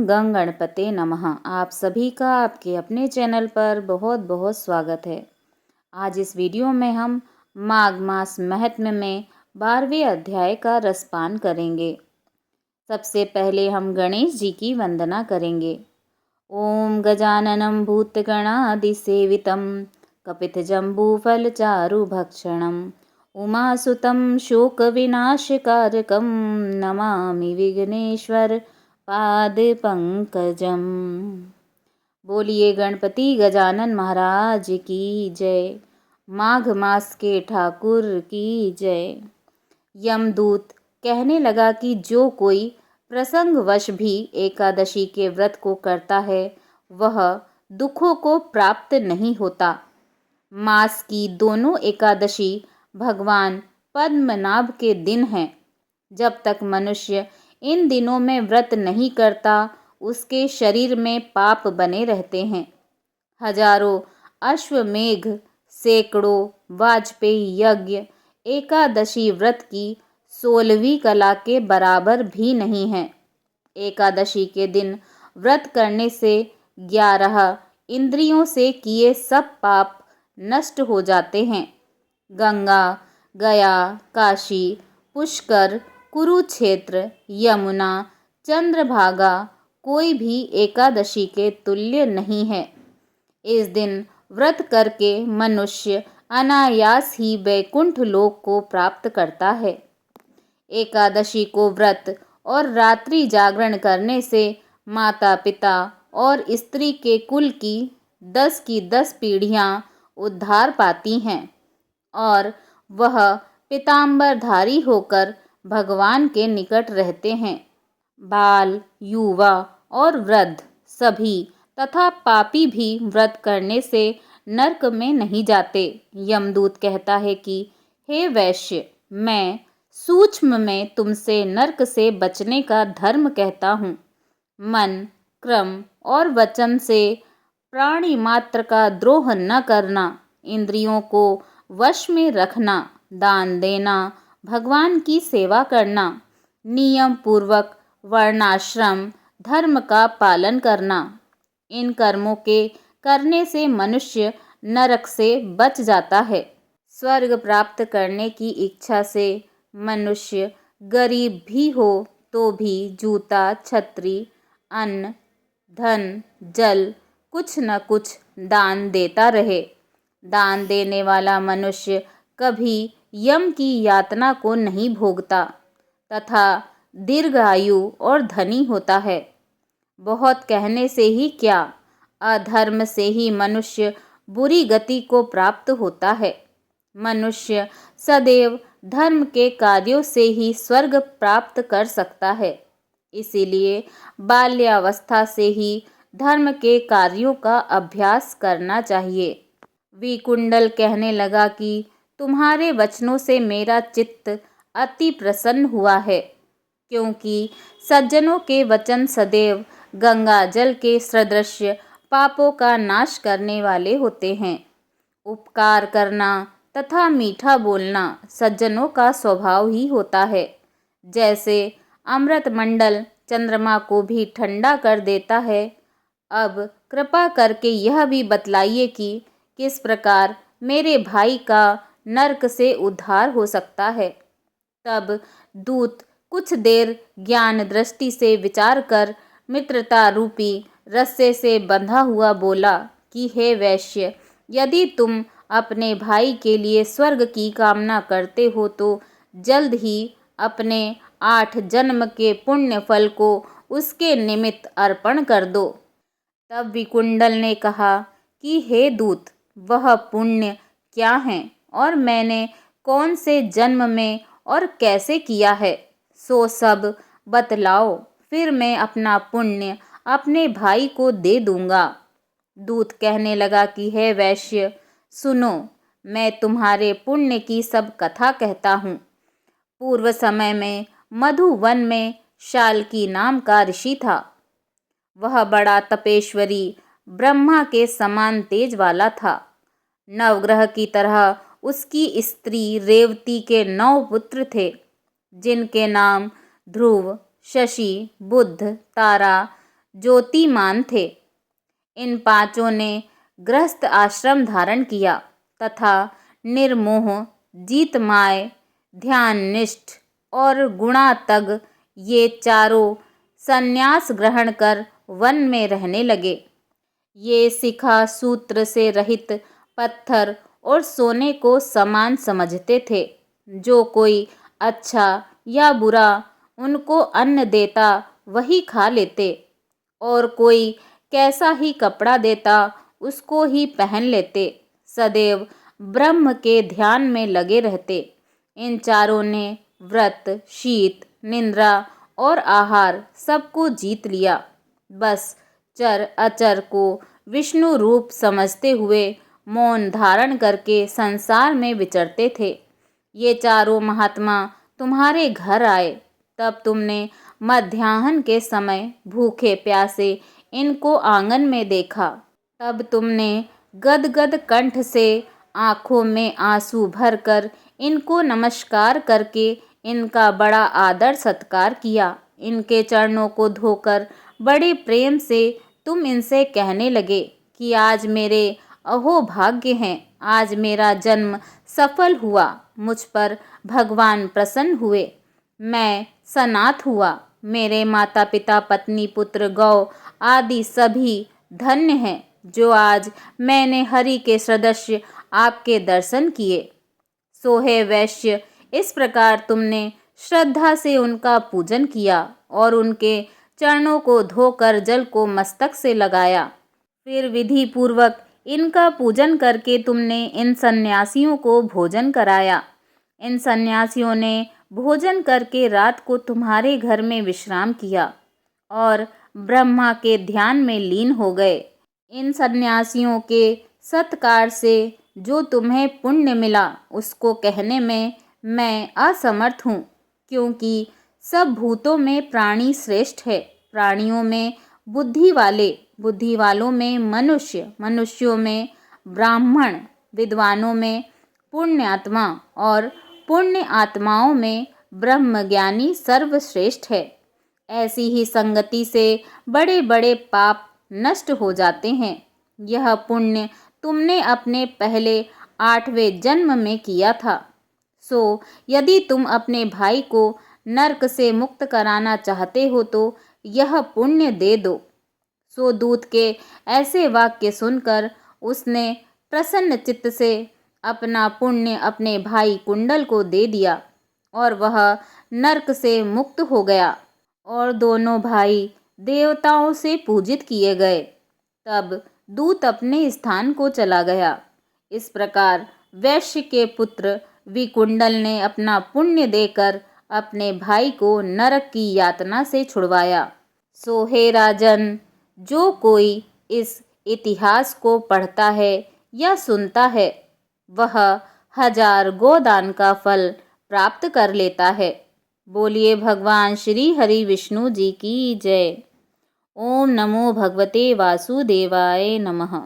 गंग गणपते नमः। आप सभी का आपके अपने चैनल पर बहुत बहुत स्वागत है। आज इस वीडियो में हम माघ मास महत्म में 12वें अध्याय का रसपान करेंगे। सबसे पहले हम गणेश जी की वंदना करेंगे। ओम गजाननं भूतगणादिसेवितं कपितजम्बूफलचारुभक्षणं उमासुतं शोकविनाशकारकं नमामि विघ्नेश्वर पाद पंकजम। बोलिए गणपति गजानन महाराज की जय। माघ मास के ठाकुर की जय। यमदूत कहने लगा कि जो कोई प्रसंगवश भी एकादशी के व्रत को करता है वह दुखों को प्राप्त नहीं होता। मास की दोनों एकादशी भगवान पद्मनाभ के दिन हैं। जब तक मनुष्य इन दिनों में व्रत नहीं करता उसके शरीर में पाप बने रहते हैं। हजारों अश्वमेघ, सैकड़ों वाजपेयी यज्ञ एकादशी व्रत की 16वीं कला के बराबर भी नहीं है। एकादशी के दिन व्रत करने से 11 इंद्रियों से किए सब पाप नष्ट हो जाते हैं। गंगा, गया, काशी, पुष्कर, कुरुक्षेत्र, यमुना, चंद्रभागा कोई भी एकादशी के तुल्य नहीं है। इस दिन व्रत करके मनुष्य अनायास ही वैकुंठ लोक को प्राप्त करता है। एकादशी को व्रत और रात्रि जागरण करने से माता पिता और स्त्री के कुल की 10 पीढ़ियां उद्धार पाती हैं और वह पीताम्बरधारी होकर भगवान के निकट रहते हैं। बाल, युवा और वृद्ध सभी तथा पापी भी व्रत करने से नरक में नहीं जाते। यमदूत कहता है कि हे वैश्य, मैं सूक्ष्म में तुमसे नरक से बचने का धर्म कहता हूँ। मन, क्रम और वचन से प्राणी मात्र का द्रोह न करना, इंद्रियों को वश में रखना, दान देना, भगवान की सेवा करना, नियम पूर्वक वर्णाश्रम धर्म का पालन करना, इन कर्मों के करने से मनुष्य नरक से बच जाता है। स्वर्ग प्राप्त करने की इच्छा से मनुष्य गरीब भी हो तो भी जूता, छतरी, अन्न, धन, जल कुछ न कुछ दान देता रहे। दान देने वाला मनुष्य कभी यम की यातना को नहीं भोगता तथा दीर्घायु और धनी होता है। बहुत कहने से ही क्या, अधर्म से ही मनुष्य बुरी गति को प्राप्त होता है। मनुष्य सदैव धर्म के कार्यों से ही स्वर्ग प्राप्त कर सकता है। इसीलिए बाल्यावस्था से ही धर्म के कार्यों का अभ्यास करना चाहिए। विकुंडल कहने लगा कि तुम्हारे वचनों से मेरा चित्त अति प्रसन्न हुआ है, क्योंकि सज्जनों के वचन सदैव गंगा जल के सदृश पापों का नाश करने वाले होते हैं। उपकार करना तथा मीठा बोलना सज्जनों का स्वभाव ही होता है। जैसे अमृत मंडल चंद्रमा को भी ठंडा कर देता है। अब कृपा करके यह भी बतलाइए कि किस प्रकार मेरे भाई का नरक से उद्धार हो सकता है। तब दूत कुछ देर ज्ञान दृष्टि से विचार कर मित्रता रूपी रस्से से बंधा हुआ बोला कि हे वैश्य, यदि तुम अपने भाई के लिए स्वर्ग की कामना करते हो तो जल्द ही अपने 8 जन्म के पुण्य फल को उसके निमित्त अर्पण कर दो। तब विकुंडल ने कहा कि हे दूत, वह पुण्य क्या है और मैंने कौन से जन्म में और कैसे किया है, सो सब बतलाओ, फिर मैं अपना पुण्य अपने भाई को दे दूंगा। दूत कहने लगा कि हे वैश्य, सुनो, मैं तुम्हारे पुण्य की सब कथा कहता हूँ। पूर्व समय में मधुवन में शाल्की नाम का ऋषि था। वह बड़ा तपेश्वरी ब्रह्मा के समान तेज वाला था। नवग्रह की तरह उसकी स्त्री रेवती के 9 पुत्र थे, जिनके नाम ध्रुव, शशि, बुध, तारा, ज्योतिमान थे। इन पांचों ने गृहस्थ आश्रम धारण किया तथा निर्मोह, जीतमाय, ध्याननिष्ठ और गुणातग ये चारों संन्यास ग्रहण कर वन में रहने लगे। ये शिखा सूत्र से रहित पत्थर और सोने को समान समझते थे। जो कोई अच्छा या बुरा उनको अन्न देता वही खा लेते, और कोई कैसा ही कपड़ा देता उसको ही पहन लेते। सदैव ब्रह्म के ध्यान में लगे रहते। इन चारों ने व्रत, शीत, निद्रा और आहार सबको जीत लिया। बस चर अचर को विष्णु रूप समझते हुए मौन धारण करके संसार में विचरते थे। ये चारों महात्मा तुम्हारे घर आए, तब तुमने मध्याह्न के समय भूखे प्यासे इनको आंगन में देखा। तब तुमने गदगद कंठ से आंखों में आंसू भरकर इनको नमस्कार करके इनका बड़ा आदर सत्कार किया। इनके चरणों को धोकर बड़े प्रेम से तुम इनसे कहने लगे कि आज मेरे अहो भाग्य हैं, आज मेरा जन्म सफल हुआ, मुझ पर भगवान प्रसन्न हुए, मैं सनाथ हुआ, मेरे माता पिता पत्नी पुत्र गौ आदि सभी धन्य हैं जो आज मैंने हरि के सदृश आपके दर्शन किए। सो हे वैश्य, इस प्रकार तुमने श्रद्धा से उनका पूजन किया और उनके चरणों को धोकर जल को मस्तक से लगाया। फिर विधि पूर्वक इनका पूजन करके तुमने इन सन्यासियों को भोजन कराया। इन सन्यासियों ने भोजन करके रात को तुम्हारे घर में विश्राम किया और ब्रह्मा के ध्यान में लीन हो गए। इन सन्यासियों के सत्कार से जो तुम्हें पुण्य मिला उसको कहने में मैं असमर्थ हूँ, क्योंकि सब भूतों में प्राणी श्रेष्ठ है। प्राणियों में बुद्धि वाले, बुद्धि वालों में मनुष्य, मनुष्यों में ब्राह्मण, विद्वानों में पुण्यात्मा और पुण्य आत्माओं में ब्रह्मज्ञानी सर्वश्रेष्ठ है। ऐसी ही संगति से बड़े बड़े पाप नष्ट हो जाते हैं। यह पुण्य तुमने अपने पहले 8वें जन्म में किया था। सो यदि तुम अपने भाई को नरक से मुक्त कराना चाहते हो तो यह पुण्य दे दो। सो दूत के ऐसे वाक्य सुनकर उसने प्रसन्न चित्त से अपना पुण्य अपने भाई कुंडल को दे दिया और वह नरक से मुक्त हो गया और दोनों भाई देवताओं से पूजित किए गए। तब दूत अपने स्थान को चला गया। इस प्रकार वैश्य के पुत्र विकुंडल ने अपना पुण्य देकर अपने भाई को नरक की यातना से छुड़वाया। सो हे राजन, जो कोई इस इतिहास को पढ़ता है या सुनता है वह 1000 गोदान का फल प्राप्त कर लेता है। बोलिए भगवान श्री हरि विष्णु जी की जय। ओम नमो भगवते वासुदेवाय नमः।